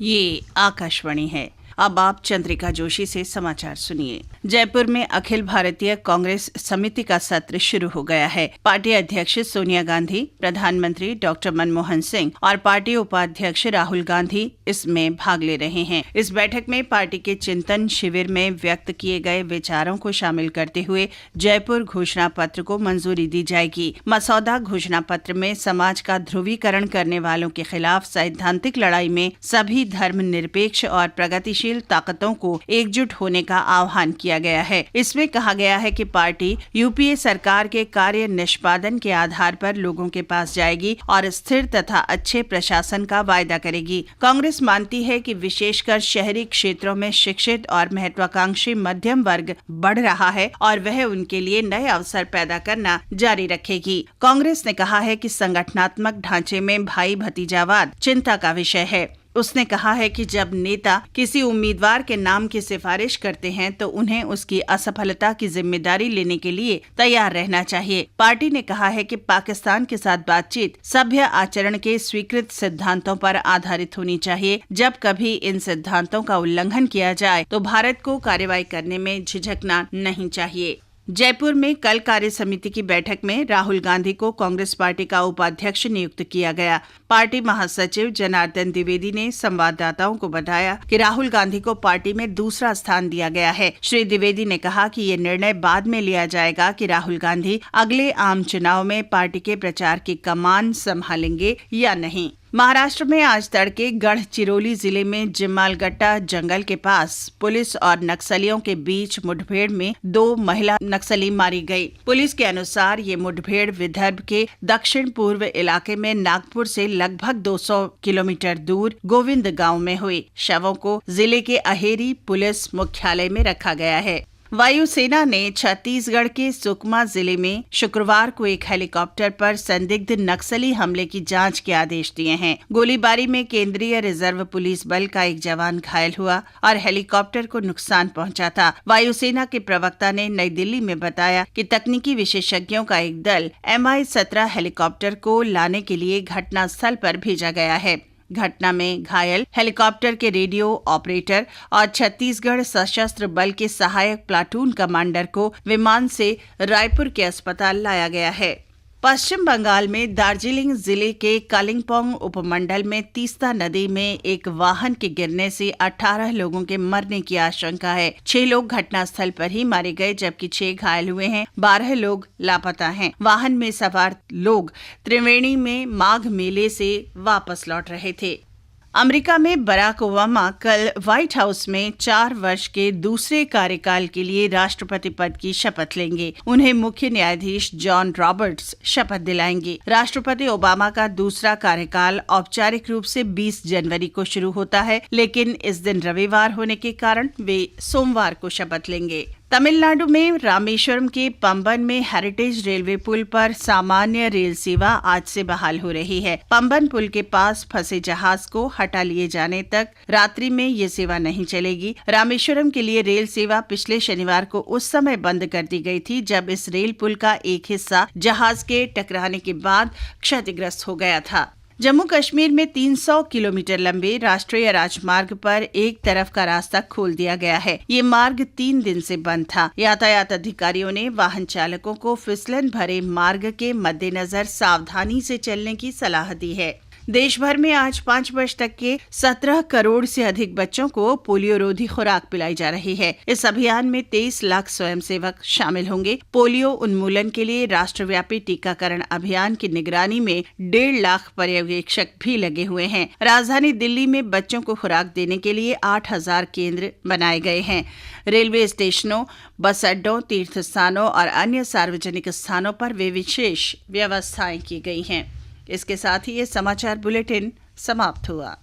ये आकाशवाणी है। अब आप चंद्रिका जोशी से समाचार सुनिए। जयपुर में अखिल भारतीय कांग्रेस समिति का सत्र शुरू हो गया है। पार्टी अध्यक्ष सोनिया गांधी, प्रधानमंत्री डॉक्टर मनमोहन सिंह और पार्टी उपाध्यक्ष राहुल गांधी इसमें भाग ले रहे हैं। इस बैठक में पार्टी के चिंतन शिविर में व्यक्त किए गए विचारों को शामिल करते हुए जयपुर घोषणा पत्र को मंजूरी दी जाएगी। मसौदा घोषणा पत्र में समाज का ध्रुवीकरण करने वालों के खिलाफ सैद्धांतिक लड़ाई में सभी धर्मनिरपेक्ष और प्रगतिशील ताकतों को एकजुट होने का आह्वान किया गया है। इसमें कहा गया है कि पार्टी यूपीए सरकार के कार्य निष्पादन के आधार पर लोगों के पास जाएगी और स्थिर तथा अच्छे प्रशासन का वायदा करेगी। कांग्रेस मानती है कि विशेषकर शहरी क्षेत्रों में शिक्षित और महत्वाकांक्षी मध्यम वर्ग बढ़ रहा है और वह उनके लिए नए अवसर पैदा करना जारी रखेगी। कांग्रेस ने कहा है कि संगठनात्मक ढांचे में भाई भतीजावाद चिंता का विषय है। उसने कहा है कि जब नेता किसी उम्मीदवार के नाम की सिफारिश करते हैं तो उन्हें उसकी असफलता की जिम्मेदारी लेने के लिए तैयार रहना चाहिए। पार्टी ने कहा है कि पाकिस्तान के साथ बातचीत सभ्य आचरण के स्वीकृत सिद्धांतों पर आधारित होनी चाहिए। जब कभी इन सिद्धांतों का उल्लंघन किया जाए तो भारत को कार्रवाई करने में झिझकना नहीं चाहिए। जयपुर में कल कार्य समिति की बैठक में राहुल गांधी को कांग्रेस पार्टी का उपाध्यक्ष नियुक्त किया गया। पार्टी महासचिव जनार्दन द्विवेदी ने संवाददाताओं को बताया कि राहुल गांधी को पार्टी में दूसरा स्थान दिया गया है। श्री द्विवेदी ने कहा कि ये निर्णय बाद में लिया जाएगा कि राहुल गांधी अगले आम चुनाव में पार्टी के प्रचार की कमान संभालेंगे या नहीं। महाराष्ट्र में आज तड़के गढ़चिरौली जिले में जिम्मालगट्टा जंगल के पास पुलिस और नक्सलियों के बीच मुठभेड़ में 2 महिला नक्सली मारी गई। पुलिस के अनुसार ये मुठभेड़ विदर्भ के दक्षिण पूर्व इलाके में नागपुर से लगभग 200 किलोमीटर दूर गोविंद गांव में हुई। शवों को जिले के अहेरी पुलिस मुख्यालय में रखा गया है। वायुसेना ने छत्तीसगढ़ के सुकमा जिले में शुक्रवार को एक हेलीकॉप्टर पर संदिग्ध नक्सली हमले की जांच के आदेश दिए हैं। गोलीबारी में केंद्रीय रिजर्व पुलिस बल का एक जवान घायल हुआ और हेलीकॉप्टर को नुकसान पहुंचा था। वायुसेना के प्रवक्ता ने नई दिल्ली में बताया कि तकनीकी विशेषज्ञों का एक दल Mi-17 हेलीकॉप्टर को लाने के लिए घटनास्थल पर भेजा गया है। घटना में घायल हेलीकॉप्टर के रेडियो ऑपरेटर और छत्तीसगढ़ सशस्त्र बल के सहायक प्लाटून कमांडर को विमान से रायपुर के अस्पताल लाया गया है। पश्चिम बंगाल में दार्जिलिंग जिले के कालिम्पोंग उपमंडल में तीस्ता नदी में एक वाहन के गिरने से 18 लोगों के मरने की आशंका है। 6 लोग घटनास्थल पर ही मारे गए जबकि 6 घायल हुए हैं। 12 लोग लापता हैं। वाहन में सवार लोग त्रिवेणी में माघ मेले से वापस लौट रहे थे। अमेरिका में बराक ओबामा कल व्हाइट हाउस में 4 वर्ष के दूसरे कार्यकाल के लिए राष्ट्रपति पद की शपथ लेंगे। उन्हें मुख्य न्यायाधीश जॉन रॉबर्ट्स शपथ दिलाएंगे। राष्ट्रपति ओबामा का दूसरा कार्यकाल औपचारिक रूप से 20 जनवरी को शुरू होता है, लेकिन इस दिन रविवार होने के कारण वे सोमवार को शपथ लेंगे। तमिलनाडु में रामेश्वरम के पंबन में हेरिटेज रेलवे पुल पर सामान्य रेल सेवा आज से बहाल हो रही है। पंबन पुल के पास फंसे जहाज को हटा लिए जाने तक रात्रि में ये सेवा नहीं चलेगी। रामेश्वरम के लिए रेल सेवा पिछले शनिवार को उस समय बंद कर दी गई थी जब इस रेल पुल का एक हिस्सा जहाज के टकराने के बाद क्षतिग्रस्त हो गया था। जम्मू कश्मीर में 300 किलोमीटर लंबे राष्ट्रीय राजमार्ग पर एक तरफ का रास्ता खोल दिया गया है। ये मार्ग 3 दिन से बंद था। यातायात अधिकारियों ने वाहन चालकों को फिसलन भरे मार्ग के मद्देनजर सावधानी से चलने की सलाह दी है। देश भर में आज 5 वर्ष तक के 17 करोड़ से अधिक बच्चों को पोलियो रोधी खुराक पिलाई जा रही है। इस अभियान में 23 लाख स्वयंसेवक शामिल होंगे। पोलियो उन्मूलन के लिए राष्ट्रव्यापी टीकाकरण अभियान की निगरानी में 1.5 लाख पर्यवेक्षक भी लगे हुए हैं। राजधानी दिल्ली में बच्चों को खुराक देने के लिए 8,000 केंद्र बनाए गए हैं। रेलवे स्टेशनों, बस अड्डों, तीर्थ स्थानों और अन्य सार्वजनिक स्थानों पर वे विशेष व्यवस्थाएं की गई हैं। इसके साथ ही ये समाचार बुलेटिन समाप्त हुआ।